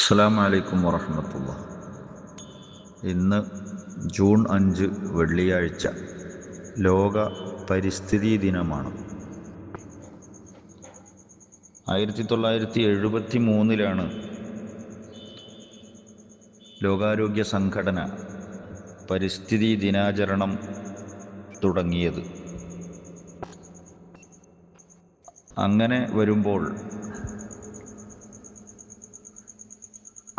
അസ്സലാമു അലൈക്കും വറഹ്മത്തുള്ളാഹി. ഇന്ന് ജൂൺ 5 വെള്ളിയാഴ്ച, ലോക പരിസ്ഥിതി ദിനമാണ്. 1973 ലോകാരോഗ്യ സംഘടന പരിസ്ഥിതി ദിനാചരണം തുടങ്ങിയത്. അങ്ങനെ വരുമ്പോൾ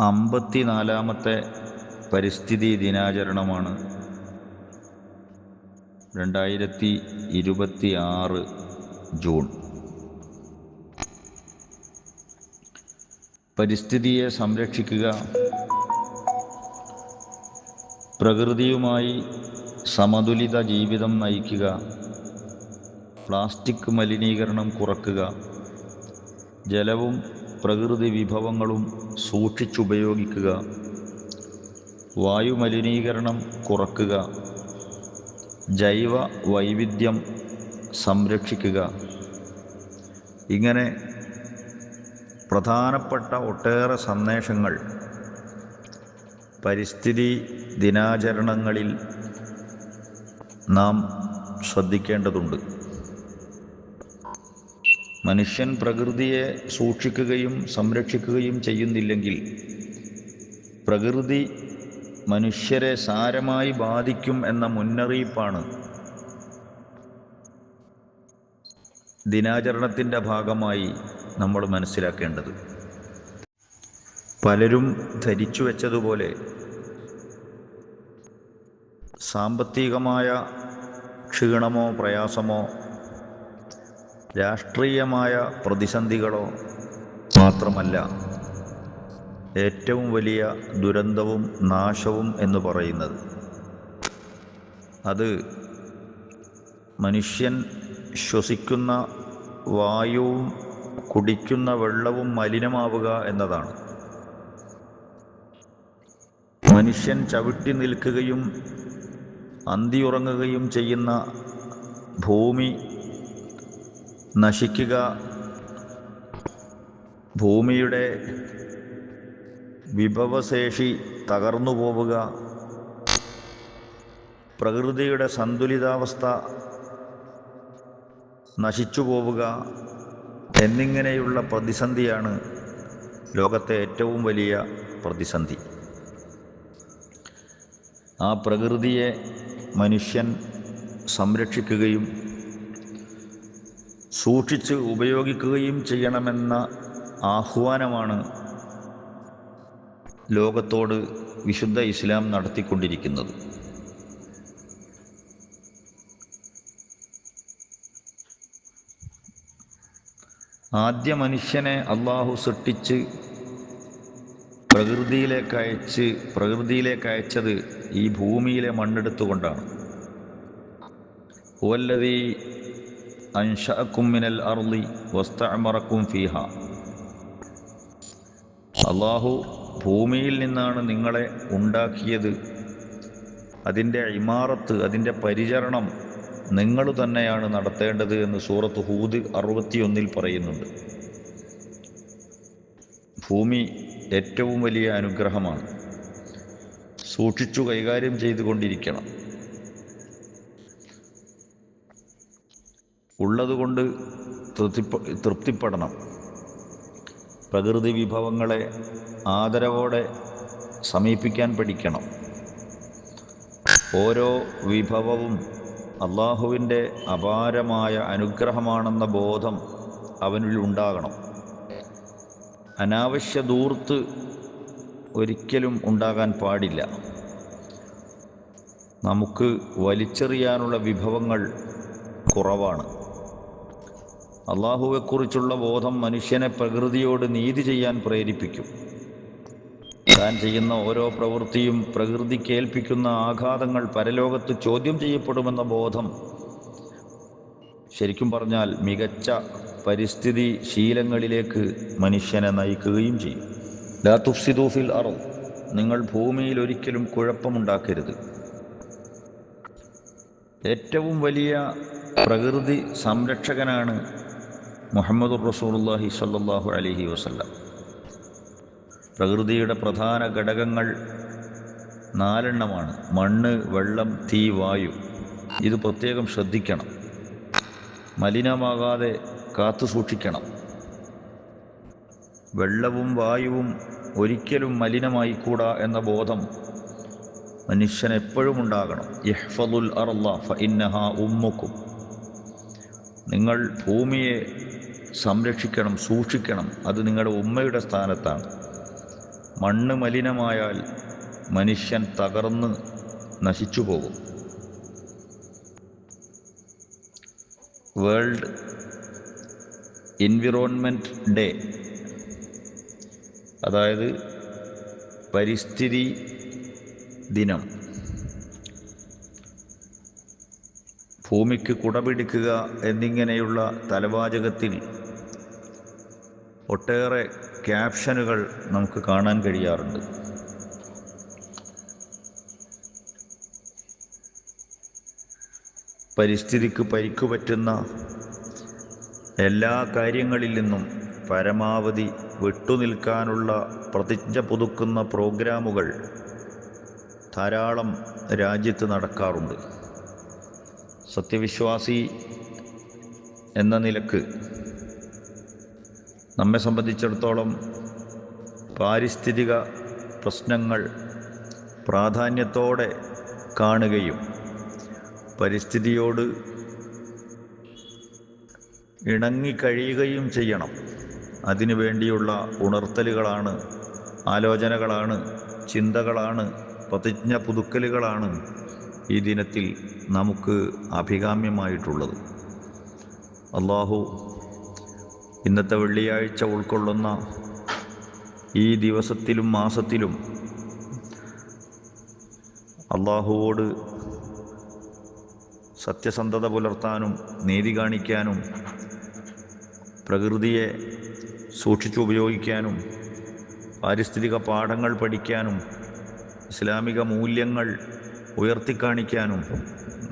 54ാമത്തെ പരിസ്ഥിതി ദിനാചരണമാണ് 2026 ജൂൺ. പരിസ്ഥിതിയെ സംരക്ഷിക്കുക, പ്രകൃതിയുമായി സമതുലിത ജീവിതം നയിക്കുക, പ്ലാസ്റ്റിക് മലിനീകരണം കുറയ്ക്കുക, ജലവും പ്രകൃതി വിഭവങ്ങളും സൂക്ഷിച്ചുപയോഗിക്കുക, വായുമലിനീകരണം കുറയ്ക്കുക, ജൈവ വൈവിധ്യം സംരക്ഷിക്കുക, ഇങ്ങനെ പ്രധാനപ്പെട്ട ഒട്ടേറെ സന്ദേശങ്ങൾ പരിസ്ഥിതി ദിനാചരണങ്ങളിൽ നാം ശ്രദ്ധിക്കേണ്ടതുണ്ട്. മനുഷ്യൻ പ്രകൃതിയെ സൂക്ഷിക്കുകയും സംരക്ഷിക്കുകയും ചെയ്യുന്നില്ലെങ്കിൽ പ്രകൃതി മനുഷ്യരെ സാരമായി ബാധിക്കും എന്ന മുന്നറിയിപ്പാണ് ദിനാചരണത്തിൻ്റെ ഭാഗമായി നമ്മൾ മനസ്സിലാക്കേണ്ടത്. പലരും ധരിച്ചു വെച്ചതുപോലെ സാമ്പത്തികമായ ക്ഷീണമോ പ്രയാസമോ രാഷ്ട്രീയമായ പ്രതിസന്ധികളോ മാത്രമല്ല ഏറ്റവും വലിയ ദുരന്തവും നാശവും എന്ന് പറയുന്നത്. അത് മനുഷ്യൻ ശ്വസിക്കുന്ന വായുവും കുടിക്കുന്ന വെള്ളവും മലിനമാവുക എന്നതാണ്. മനുഷ്യൻ ചവിട്ടി നിൽക്കുകയും അന്തിയുറങ്ങുകയും ചെയ്യുന്ന ഭൂമി നശിക്കുക, ഭൂമിയുടെ വിഭവശേഷി തകർന്നു പോവുക, പ്രകൃതിയുടെ സന്തുലിതാവസ്ഥ നശിച്ചു പോവുക എന്നിങ്ങനെയുള്ള പ്രതിസന്ധിയാണ് ലോകത്തെ ഏറ്റവും വലിയ പ്രതിസന്ധി. ആ പ്രകൃതിയെ മനുഷ്യൻ സംരക്ഷിക്കുകയും സൂക്ഷിച്ച് ഉപയോഗിക്കുകയും ചെയ്യണമെന്ന ആഹ്വാനമാണ് ലോകത്തോട് വിശുദ്ധ ഇസ്ലാം നടത്തിക്കൊണ്ടിരിക്കുന്നത്. ആദ്യ മനുഷ്യനെ അള്ളാഹു സൃഷ്ടിച്ച് പ്രകൃതിയിലേക്ക് അയച്ചത് ഈ ഭൂമിയിലെ മണ്ണെടുത്തുകൊണ്ടാണ്. ഹുവല്ലദീ അൻശഅകും മിനൽ അർളി വസ്തഅമറകും ഫീഹാ. അള്ളാഹു ഭൂമിയിൽ നിന്നാണ് നിങ്ങളെ ഉണ്ടാക്കിയത്. അതിൻ്റെ ഇമാറത്ത്, അതിൻ്റെ പരിചരണം നിങ്ങൾ തന്നെയാണ് നടത്തേണ്ടത് എന്ന് സൂറത്ത് ഹൂദ് 61 പറയുന്നുണ്ട്. ഭൂമി ഏറ്റവും വലിയ അനുഗ്രഹമാണ്. സൂക്ഷിച്ചു കൈകാര്യം ചെയ്തുകൊണ്ടിരിക്കണം. ഉള്ളതുകൊണ്ട് തൃപ്തിപ്പെടണം. പ്രകൃതി വിഭവങ്ങളെ ആദരവോടെ സമീപിക്കാൻ പഠിക്കണം. ഓരോ വിഭവവും അള്ളാഹുവിൻ്റെ അപാരമായ അനുഗ്രഹമാണെന്ന ബോധം അവനിൽ ഉണ്ടാകണം. അനാവശ്യ ധൂർത്ത് ഒരിക്കലും ഉണ്ടാകാൻ പാടില്ല. നമുക്ക് വലിച്ചെറിയാനുള്ള വിഭവങ്ങൾ കുറവാണ്. അള്ളാഹുവെക്കുറിച്ചുള്ള ബോധം മനുഷ്യനെ പ്രകൃതിയോട് നീതി ചെയ്യാൻ പ്രേരിപ്പിക്കും. താൻ ചെയ്യുന്ന ഓരോ പ്രവൃത്തിയും പ്രകൃതിക്ക് ഏൽപ്പിക്കുന്ന ആഘാതങ്ങൾ പരലോകത്ത് ചോദ്യം ചെയ്യപ്പെടുമെന്ന ബോധം ശരിക്കും പറഞ്ഞാൽ മികച്ച പരിസ്ഥിതി ശീലങ്ങളിലേക്ക് മനുഷ്യനെ നയിക്കുകയും ചെയ്യും. ലാ തുഫ്സിദൂ ഫിൽ അർദ്, നിങ്ങൾ ഭൂമിയിൽ ഒരിക്കലും കുഴപ്പമുണ്ടാക്കരുത്. ഏറ്റവും വലിയ പ്രകൃതി സംരക്ഷകനാണ് മുഹമ്മദുർ റസൂലുള്ളാഹി സ്വല്ലല്ലാഹു അലൈഹി വസല്ലം. പ്രകൃതിയുടെ പ്രധാന ഘടകങ്ങൾ 4 മണ്ണ്, വെള്ളം, തീ, വായു. ഇത് പ്രത്യേകം ശ്രദ്ധിക്കണം, മലിനമാകാതെ കാത്തു സൂക്ഷിക്കണം. വെള്ളവും വായുവും ഒരിക്കലും മലിനമായിക്കൂടാ എന്ന ബോധം മനുഷ്യനെപ്പോഴും ഉണ്ടാകണം. ഇഹ്ഫദുൽ അർള ഫഇന്നഹാ ഉമ്മുക്കും. നിങ്ങൾ ഭൂമിയെ സംരക്ഷിക്കണം, സൂക്ഷിക്കണം, അത് നിങ്ങളുടെ ഉമ്മയുടെ സ്ഥാനത്താണ്. മണ്ണ് മലിനമായാൽ മനുഷ്യൻ തകർന്ന് നശിച്ചു പോകും. വേൾഡ് എൻവിറോൺമെൻറ്റ് ഡേ, അതായത് പരിസ്ഥിതി ദിനം, ഭൂമിക്ക് കുടപിടിക്കുക എന്നിങ്ങനെയുള്ള തലവാചകത്തിൽ ഒട്ടേറെ ക്യാപ്ഷനുകൾ നമുക്ക് കാണാൻ കഴിയാറുണ്ട്. പരിസ്ഥിതിക്ക് പരിക്കുപറ്റുന്ന എല്ലാ കാര്യങ്ങളിൽ നിന്നും പരമാവധി വിട്ടുനിൽക്കാനുള്ള പ്രതിജ്ഞ പുതുക്കുന്ന പ്രോഗ്രാമുകൾ ധാരാളം രാജ്യത്ത് നടക്കാറുണ്ട്. സത്യവിശ്വാസി എന്ന നിലക്ക് നമ്മെ സംബന്ധിച്ചിടത്തോളം പാരിസ്ഥിതിക പ്രശ്നങ്ങൾ പ്രാധാന്യത്തോടെ കാണുകയും പരിസ്ഥിതിയോട് ഇണങ്ങിക്കഴിയുകയും ചെയ്യണം. അതിനു വേണ്ടിയുള്ള ഉണർത്തലുകളാണ്, ആലോചനകളാണ്, ചിന്തകളാണ്, പ്രതിജ്ഞ പുതുക്കലുകളാണ് ഈ ദിനത്തിൽ നമുക്ക് അഭികാമ്യമായിട്ടുള്ളത്. അല്ലാഹു ഇന്നത്തെ വെള്ളിയാഴ്ച ഉൾക്കൊള്ളുന്ന ഈ ദിവസത്തിലും മാസത്തിലും അല്ലാഹുവോട് സത്യസന്ധത പുലർത്താനും നീതി കാണിക്കാനും പ്രകൃതിയെ സൂക്ഷിച്ചുപയോഗിക്കാനും പാരിസ്ഥിതിക പാഠങ്ങൾ പഠിക്കാനും ഇസ്ലാമിക മൂല്യങ്ങൾ ഉയർത്തിക്കാണിക്കാനും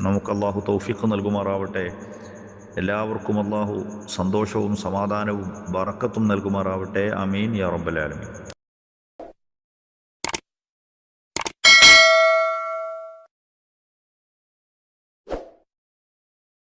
നമുക്ക് അല്ലാഹു തൗഫീഖ് നൽകുമാറാവട്ടെ. എല്ലാവർക്കും അല്ലാഹു സന്തോഷവും സമാധാനവും ബറക്കത്തും നൽകുമാറാവട്ടെ. ആമീൻ യാ റബ്ബൽ ആലമീൻ.